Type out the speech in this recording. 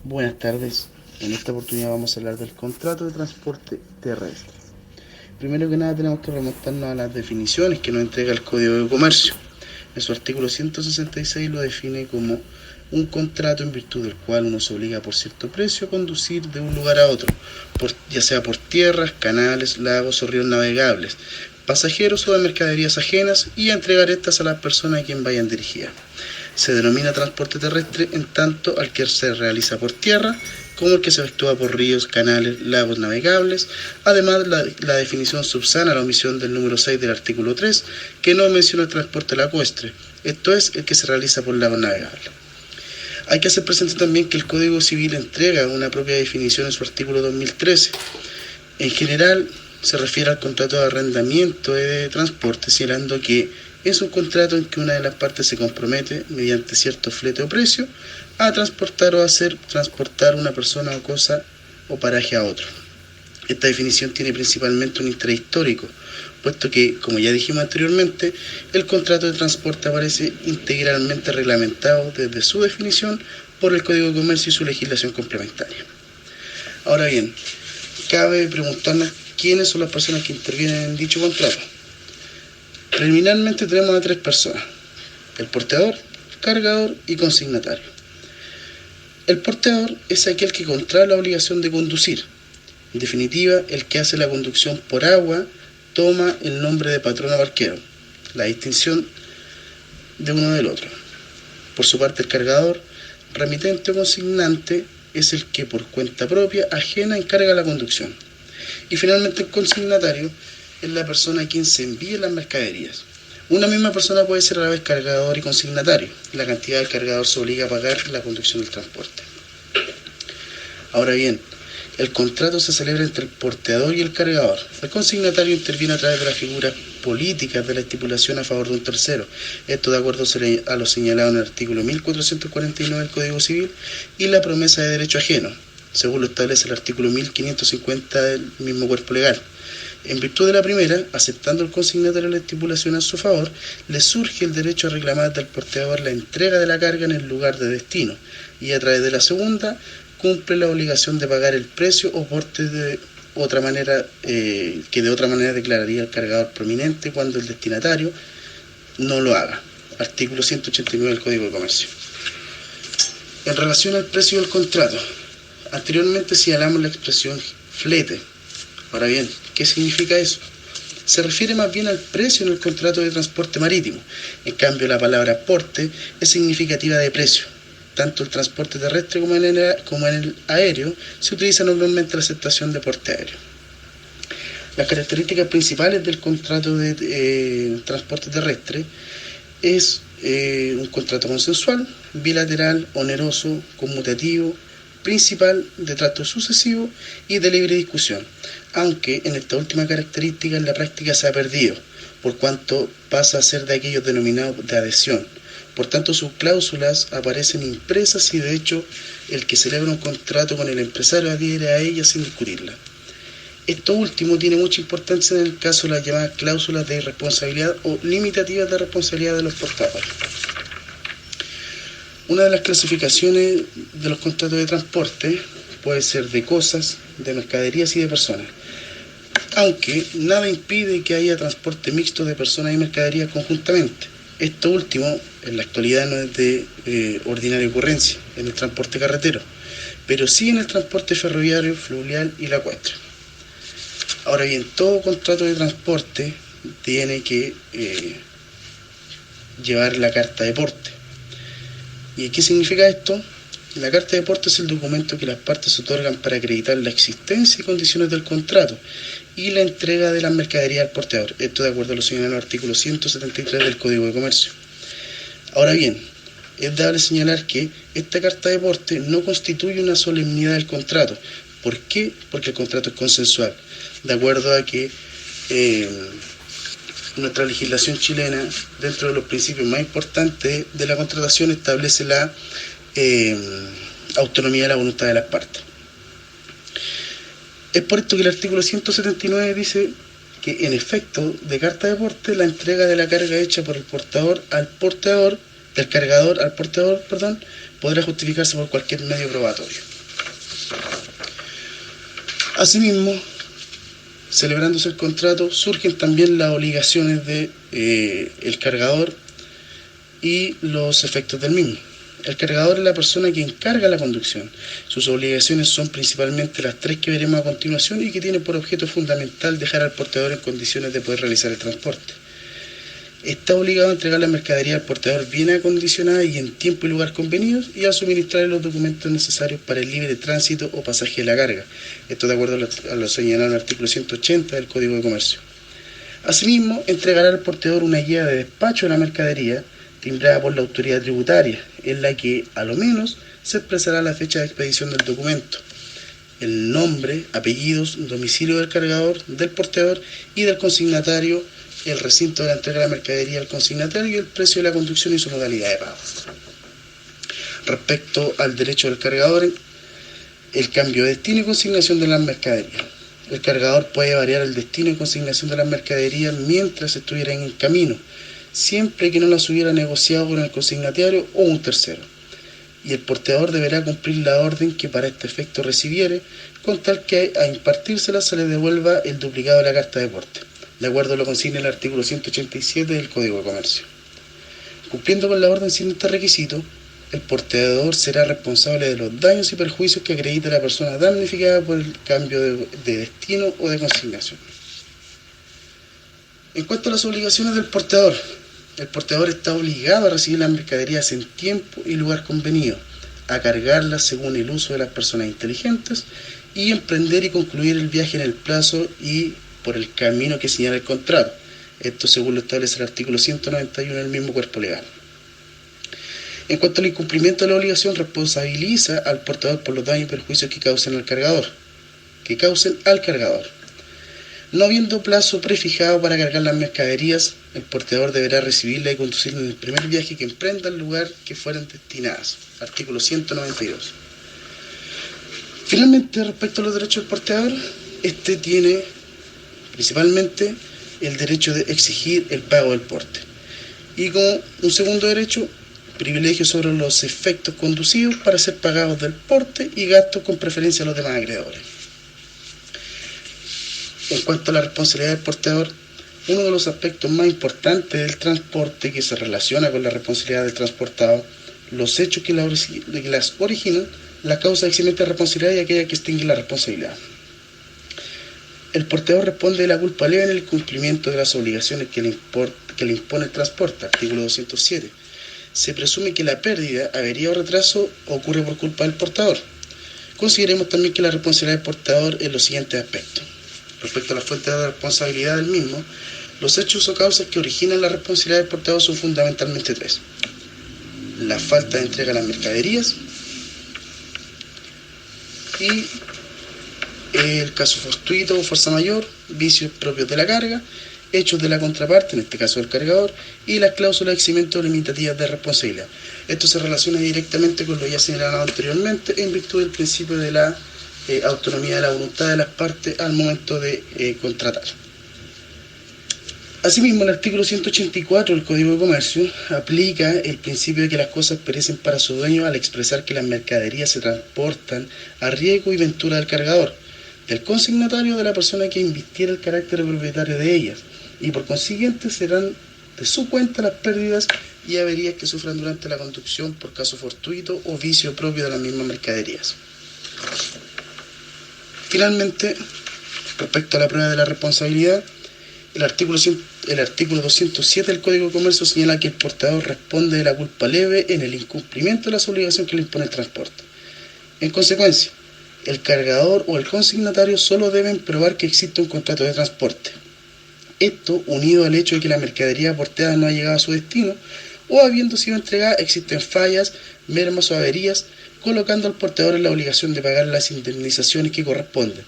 Buenas tardes. En esta oportunidad vamos a hablar del contrato de transporte terrestre. Primero que nada tenemos que remontarnos a las definiciones que nos entrega el Código de Comercio. En su artículo 166 lo define como un contrato en virtud del cual uno se obliga por cierto precio a conducir de un lugar a otro, ya sea por tierras, canales, lagos o ríos navegables, pasajeros o de mercaderías ajenas, y a entregar estas a las personas a quien vayan dirigidas. Se denomina transporte terrestre en tanto al que se realiza por tierra como el que se efectúa por ríos, canales, lagos navegables. Además, la definición subsana la omisión del número 6 del artículo 3, que no menciona el transporte lacustre, esto es, el que se realiza por lagos navegables. Hay que hacer presente también que el Código Civil entrega una propia definición en su artículo 2013. En general, se refiere al contrato de arrendamiento de transporte, señalando que es un contrato en que una de las partes se compromete, mediante cierto flete o precio, a transportar o hacer transportar una persona o cosa o paraje a otro. Esta definición tiene principalmente un interés histórico, puesto que, como ya dijimos anteriormente, el contrato de transporte aparece integralmente reglamentado desde su definición por el Código de Comercio y su legislación complementaria. Ahora bien, cabe preguntarnos quiénes son las personas que intervienen en dicho contrato. Preliminarmente tenemos a tres personas: el porteador, cargador y consignatario. El porteador es aquel que contrae la obligación de conducir. En definitiva, el que hace la conducción por agua toma el nombre de patrón o barquero, la distinción de uno del otro. Por su parte, el cargador, remitente o consignante, es el que por cuenta propia ajena encarga la conducción. Y finalmente, el consignatario es la persona a quien se envían las mercaderías. Una misma persona puede ser a la vez cargador y consignatario. La cantidad del cargador se obliga a pagar la conducción del transporte. Ahora bien, el contrato se celebra entre el porteador y el cargador. El consignatario interviene a través de las figuras políticas de la estipulación a favor de un tercero. Esto de acuerdo a lo señalado en el artículo 1449 del Código Civil y la promesa de derecho ajeno, según lo establece el artículo 1550 del mismo cuerpo legal. En virtud de la primera, aceptando el consignatario la estipulación a su favor, le surge el derecho a reclamar del porteador la entrega de la carga en el lugar de destino, y a través de la segunda cumple la obligación de pagar el precio o porte de otra manera que de otra manera declararía el cargador prominente cuando el destinatario no lo haga. Artículo 189 del Código de Comercio. En relación al precio del contrato, anteriormente señalamos la expresión flete. Ahora bien, ¿qué significa eso? Se refiere más bien al precio en el contrato de transporte marítimo. En cambio, la palabra porte es significativa de precio. Tanto el transporte terrestre como en el aéreo se utiliza normalmente la aceptación de porte aéreo. Las características principales del contrato de transporte terrestre es un contrato consensual, bilateral, oneroso, conmutativo, principal, de trato sucesivo y de libre discusión, aunque en esta última característica en la práctica se ha perdido, por cuanto pasa a ser de aquellos denominados de adhesión. Por tanto, sus cláusulas aparecen impresas y de hecho el que celebra un contrato con el empresario adhiere a ella sin discutirla. Esto último tiene mucha importancia en el caso de las llamadas cláusulas de irresponsabilidad o limitativas de responsabilidad de los portadores. Una de las clasificaciones de los contratos de transporte puede ser de cosas, de mercaderías y de personas, aunque nada impide que haya transporte mixto de personas y mercaderías conjuntamente. Esto último, en la actualidad, no es de ordinaria ocurrencia en el transporte carretero, pero sí en el transporte ferroviario, fluvial y lacustre. Ahora bien, todo contrato de transporte tiene que llevar la carta de porte. ¿Y qué significa esto? La carta de porte es el documento que las partes otorgan para acreditar la existencia y condiciones del contrato y la entrega de las mercaderías al porteador. Esto de acuerdo a lo señalado en el artículo 173 del Código de Comercio. Ahora bien, es dable señalar que esta carta de porte no constituye una solemnidad del contrato. ¿Por qué? Porque el contrato es consensual, de acuerdo a que nuestra legislación chilena, dentro de los principios más importantes de la contratación, establece la autonomía de la voluntad de las partes. Es por esto que el artículo 179 dice que en efecto de carta de porte la entrega de la carga hecha por el portador al porteador, del cargador al porteador, podrá justificarse por cualquier medio probatorio. Asimismo, celebrándose el contrato, surgen también las obligaciones de el cargador y los efectos del mismo. El cargador es la persona que encarga la conducción. Sus obligaciones son principalmente las tres que veremos a continuación y que tienen por objeto fundamental dejar al portador en condiciones de poder realizar el transporte. Está obligado a entregar la mercadería al portador bien acondicionada y en tiempo y lugar convenidos y a suministrarle los documentos necesarios para el libre tránsito o pasaje de la carga. Esto de acuerdo a lo señalado en el artículo 180 del Código de Comercio. Asimismo, entregará al portador una guía de despacho de la mercadería timbrada por la autoridad tributaria, en la que, a lo menos, se expresará la fecha de expedición del documento, el nombre, apellidos, domicilio del cargador, del portador y del consignatario, el recinto de la entrega de la mercadería al consignatario y el precio de la conducción y su modalidad de pago. Respecto al derecho del cargador, el cambio de destino y consignación de las mercaderías. El cargador puede variar el destino y consignación de las mercaderías mientras estuvieran en camino, siempre que no las hubiera negociado con el consignatario o un tercero. Y el portador deberá cumplir la orden que para este efecto recibiere, con tal que a impartírsela se le devuelva el duplicado de la carta de porte, de acuerdo a lo consigna el artículo 187 del Código de Comercio. Cumpliendo con la orden sin este requisito, el portador será responsable de los daños y perjuicios que acredite la persona damnificada por el cambio de destino o de consignación. En cuanto a las obligaciones del portador, el portador está obligado a recibir las mercaderías en tiempo y lugar convenido, a cargarlas según el uso de las personas inteligentes y emprender y concluir el viaje en el plazo y por el camino que señala el contrato. Esto según lo establece el artículo 191 del mismo cuerpo legal. En cuanto al incumplimiento de la obligación, responsabiliza al portador por los daños y perjuicios que causen al cargador. No habiendo plazo prefijado para cargar las mercaderías, el portador deberá recibirla y conducirla en el primer viaje que emprenda al lugar que fueran destinadas. Artículo 192. Finalmente, respecto a los derechos del portador, este tiene principalmente el derecho de exigir el pago del porte. Y como un segundo derecho, privilegio sobre los efectos conducidos para ser pagados del porte y gastos con preferencia a los demás acreedores. En cuanto a la responsabilidad del portador, uno de los aspectos más importantes del transporte que se relaciona con la responsabilidad del transportado, los hechos que las originan, la causa existente de responsabilidad y aquella que extingue la responsabilidad. El portador responde de la culpa leve en el cumplimiento de las obligaciones que le impone el transporte, artículo 207. Se presume que la pérdida, avería o retraso ocurre por culpa del portador. Consideremos también que la responsabilidad del portador en los siguientes aspectos. Respecto a la fuente de responsabilidad del mismo, los hechos o causas que originan la responsabilidad del portador son fundamentalmente tres: la falta de entrega de las mercaderías y el caso fortuito o fuerza mayor, vicios propios de la carga, hechos de la contraparte, en este caso del cargador, y las cláusulas de eximiento limitativas de responsabilidad. Esto se relaciona directamente con lo ya señalado anteriormente en virtud del principio de la autonomía de la voluntad de las partes al momento de contratar. Asimismo, el artículo 184 del Código de Comercio aplica el principio de que las cosas perecen para su dueño al expresar que las mercaderías se transportan a riesgo y ventura del cargador, del consignatario o de la persona que invistiera el carácter de propietario de ellas, y por consiguiente serán de su cuenta las pérdidas y averías que sufran durante la conducción por caso fortuito o vicio propio de las mismas mercaderías. Finalmente, respecto a la prueba de la responsabilidad, el artículo 207 del Código de Comercio señala que el portador responde de la culpa leve en el incumplimiento de las obligaciones que le impone el transporte. En consecuencia, el cargador o el consignatario solo deben probar que existe un contrato de transporte. Esto, unido al hecho de que la mercadería porteada no ha llegado a su destino, o habiendo sido entregada, existen fallas, mermas o averías, colocando al portador en la obligación de pagar las indemnizaciones que corresponden.